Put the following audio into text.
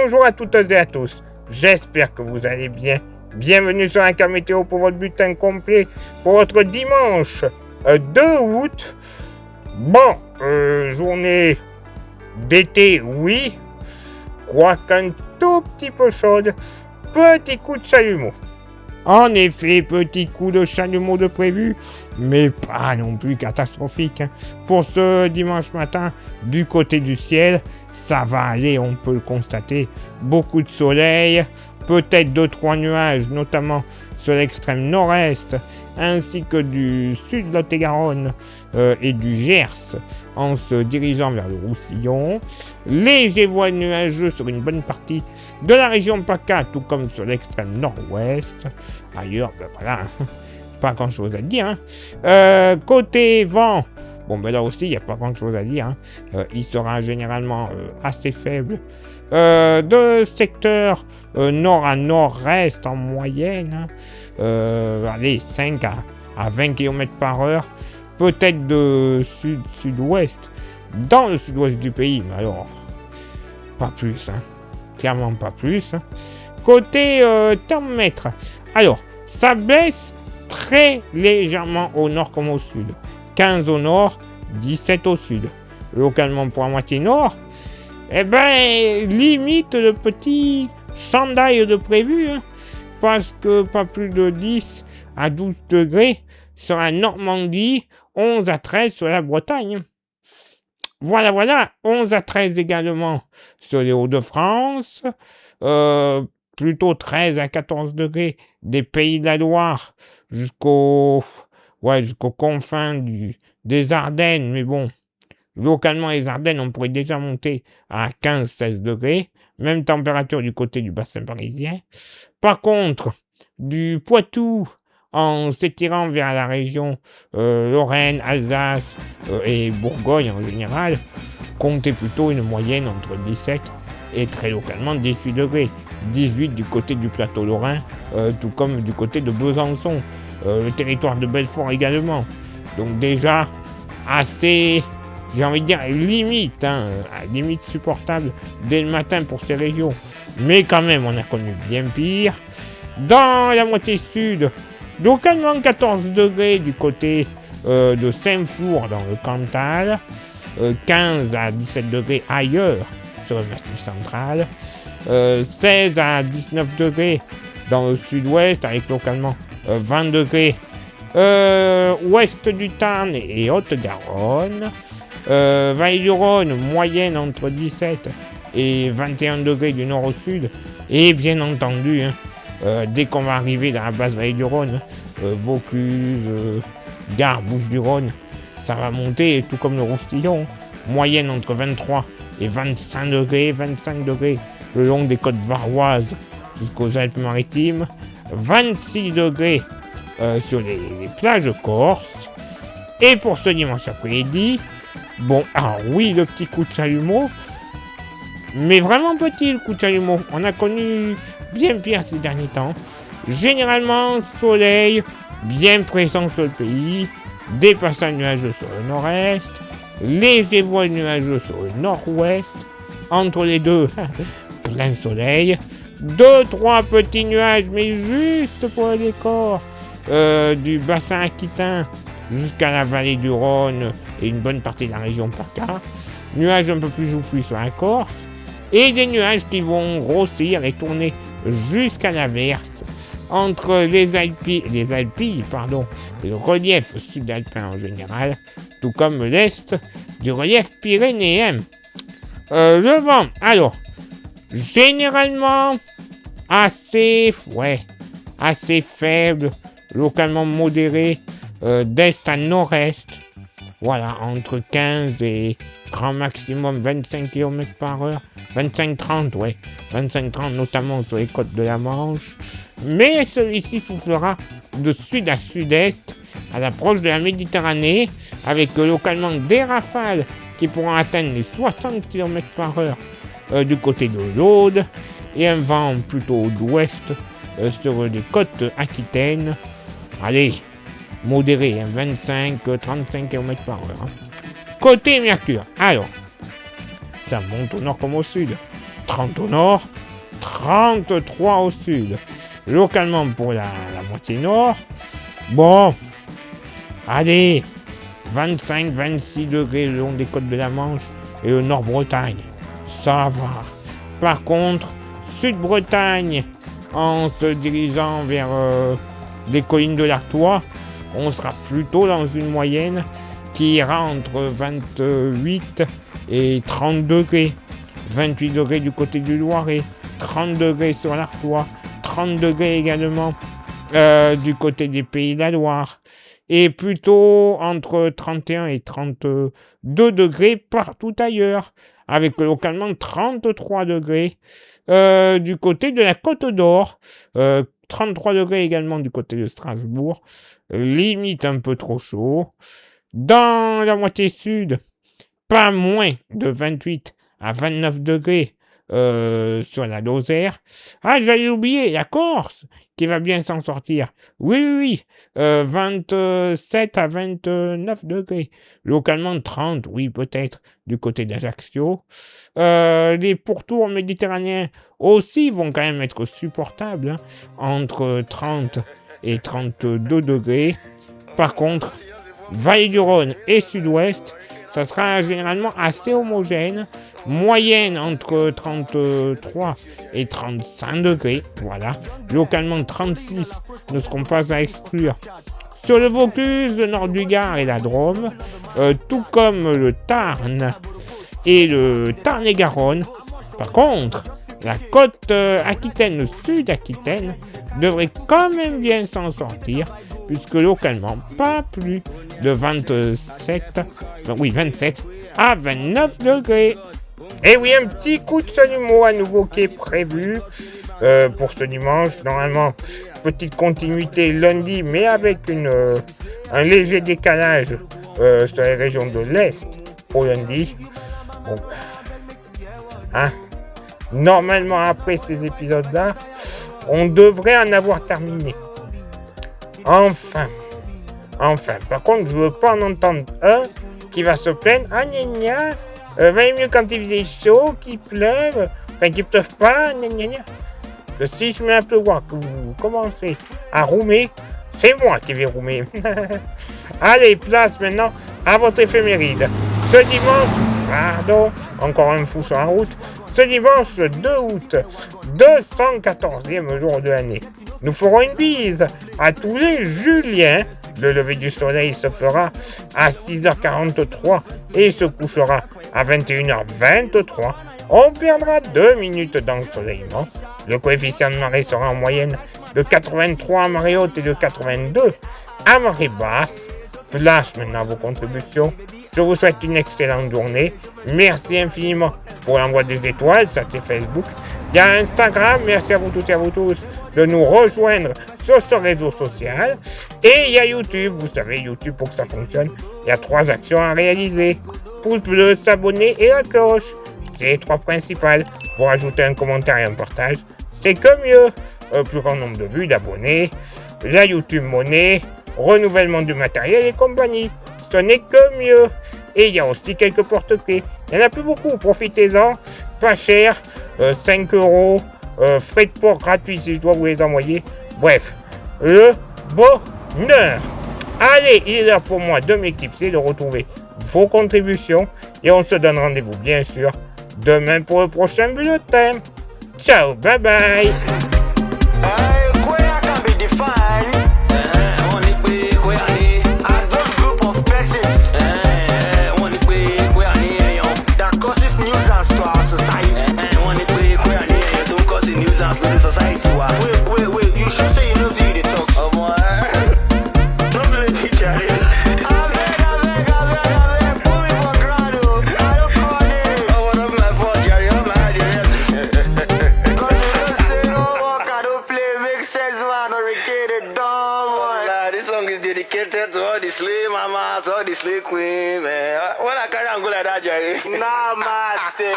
bonjour à toutes et à tous. J'espère que vous allez bien. Bienvenue sur un cas météo pour votre bulletin complet pour votre dimanche 2 août. Bon, journée d'été, oui, quoiqu'un tout petit peu chaude. Petit coup de chalumeau. En effet, petit coup de chalumeau de prévu, mais pas non plus catastrophique. Pour ce dimanche matin, du côté du ciel, ça va aller, on peut le constater. Beaucoup de soleil, peut-être 2-3 nuages, notamment sur l'extrême nord-est, ainsi que du sud de Lot-et-Garonne et du Gers, en se dirigeant vers le Roussillon. Léger voile nuageux sur une bonne partie de la région PACA, tout comme sur l'extrême nord-ouest. Ailleurs, ben voilà, pas grand-chose à dire. Côté vent, bon ben là aussi, il n'y a pas grand-chose à dire. Il sera généralement assez faible. De secteur nord à nord-est en moyenne, allez, 5 à 20 km par heure, peut-être de sud-sud-ouest, dans le sud-ouest du pays, mais alors, pas plus, clairement pas plus. Côté thermomètre, alors, ça baisse très légèrement au nord comme au sud, 15 au nord, 17 au sud, localement pour la moitié nord. Eh ben, limite le petit chandail de prévu, parce que pas plus de 10 à 12 degrés sur la Normandie, 11 à 13 sur la Bretagne. Voilà, 11 à 13 également sur les Hauts-de-France, plutôt 13 à 14 degrés des Pays de la Loire jusqu'aux confins des Ardennes, mais bon. Localement, les Ardennes, on pourrait déjà monter à 15-16 degrés. Même température du côté du bassin parisien. Par contre, du Poitou, en s'étirant vers la région Lorraine, Alsace et Bourgogne en général, comptez plutôt une moyenne entre 17 et très localement 18 degrés. 18 du côté du plateau lorrain, tout comme du côté de Besançon. Le territoire de Belfort également. Donc déjà, assez... J'ai envie de dire limite supportable dès le matin pour ces régions. Mais quand même, on a connu bien pire. Dans la moitié sud, localement 14 degrés du côté de Saint-Flour dans le Cantal. 15 à 17 degrés ailleurs sur le Massif central. 16 à 19 degrés dans le sud-ouest avec localement 20 degrés ouest du Tarn et Haute-Garonne. Vallée-du-Rhône, moyenne entre 17 et 21 degrés du nord au sud. Et bien entendu, dès qu'on va arriver dans la basse Vallée-du-Rhône, Vaucluse, Gare, Bouches-du-Rhône, ça va monter, tout comme le Roussillon. Moyenne entre 23 et 25 degrés le long des côtes varoises jusqu'aux Alpes-Maritimes. 26 degrés sur les plages corses. Et pour ce dimanche après-midi, bon, alors oui, le petit coup de chalumeau, mais vraiment petit le coup de chalumeau. On a connu bien pire ces derniers temps. Généralement, soleil bien présent sur le pays, des passages nuageux sur le nord-est, léger voile nuageux sur le nord-ouest, entre les deux, plein soleil, 2-3 petits nuages, mais juste pour le décor, du bassin aquitain jusqu'à la vallée du Rhône et une bonne partie de la région PACA. Nuages un peu plus joufflus sur la Corse. Et des nuages qui vont grossir et tourner jusqu'à l'averse entre les Alpilles, le relief sud-alpin en général, tout comme l'est du relief pyrénéen. Le vent, alors, généralement assez faible, localement modéré, d'est à nord-est, voilà, entre 15 et grand maximum 25 km par heure, 25-30, notamment sur les côtes de la Manche, mais celui-ci soufflera de sud à sud-est, à l'approche de la Méditerranée, avec localement des rafales qui pourront atteindre les 60 km par heure du côté de l'Aude, et un vent plutôt d'ouest sur les côtes aquitaines, allez, modéré, 25-35 km par heure. Côté Mercure, alors, ça monte au nord comme au sud. 30 au nord, 33 au sud. Localement pour la moitié nord, bon, allez, 25-26 degrés le long des côtes de la Manche et le Nord-Bretagne, ça va. Par contre, Sud-Bretagne, en se dirigeant vers les collines de l'Artois, on sera plutôt dans une moyenne qui ira entre 28 et 30 degrés. 28 degrés du côté du Loiret, 30 degrés sur l'Artois, 30 degrés également du côté des Pays de la Loire. Et plutôt entre 31 et 32 degrés partout ailleurs, avec localement 33 degrés du côté de la Côte d'Or, 33 degrés également du côté de Strasbourg, limite un peu trop chaud. Dans la moitié sud, pas moins de 28 à 29 degrés sur la Lozère. Ah, j'allais oublier, la Corse, qui va bien s'en sortir. Oui. 27 à 29 degrés. Localement 30, oui, peut-être, du côté d'Ajaccio. Les pourtours méditerranéens aussi vont quand même être supportables, hein, entre 30 et 32 degrés. Par contre, Vallée du Rhône et Sud-Ouest, ça sera généralement assez homogène, moyenne entre 33 et 35 degrés, voilà. Localement 36 ne seront pas à exclure. Sur le Vaucluse, le nord du Gard et la Drôme, tout comme le Tarn et le Tarn-et-Garonne. Par contre, la côte Aquitaine, le sud-Aquitaine, devrait quand même bien s'en sortir, puisque localement, pas plus de 27 à 29 degrés. Et oui, un petit coup de chalumeau à nouveau qui est prévu pour ce dimanche. Normalement, petite continuité lundi, mais avec un léger décalage sur les régions de l'Est pour lundi. Bon. Hein? Normalement, après ces épisodes-là, on devrait en avoir terminé. Enfin. Par contre, je veux pas en entendre un qui va se plaindre. Ah, gna valait mieux quand il faisait chaud, qu'il pleuve. Enfin, qu'il pleuve pas, gna. Que si je mets un peu voir que vous commencez à roumer, c'est moi qui vais roumer. Allez, place maintenant à votre éphéméride. Ce dimanche, encore un fou sur la route. Ce dimanche 2 août, 214e jour de l'année. Nous ferons une bise à tous les Juliens. Le lever du soleil se fera à 6h43 et se couchera à 21h23. On perdra 2 minutes d'ensoleillement. Le coefficient de marée sera en moyenne de 83 à marée haute et de 82 à marée basse. Place maintenant à vos contributions. Je vous souhaite une excellente journée. Merci infiniment pour l'envoi des étoiles, ça c'est Facebook. Il y a Instagram, merci à vous toutes et à vous tous de nous rejoindre sur ce réseau social. Et il y a YouTube, vous savez, YouTube pour que ça fonctionne, il y a 3 actions à réaliser. Pouce bleu, s'abonner et la cloche. C'est les 3 principales. Vous rajoutez un commentaire et un partage, c'est que mieux. Plus grand nombre de vues, d'abonnés, la YouTube monnaie, renouvellement du matériel et compagnie. Ce n'est que mieux. Et il y a aussi quelques porte-clés. Il n'y en a plus beaucoup, profitez-en. Pas cher, 5 €, frais de port gratuits si je dois vous les envoyer. Bref, le bonheur. Allez, il est là pour moi de m'éclipser, de retrouver vos contributions. Et on se donne rendez-vous, bien sûr, demain pour le prochain bulletin. Ciao, bye bye. All the slave queen, man. What I carry and go like that, Jerry? Namaste.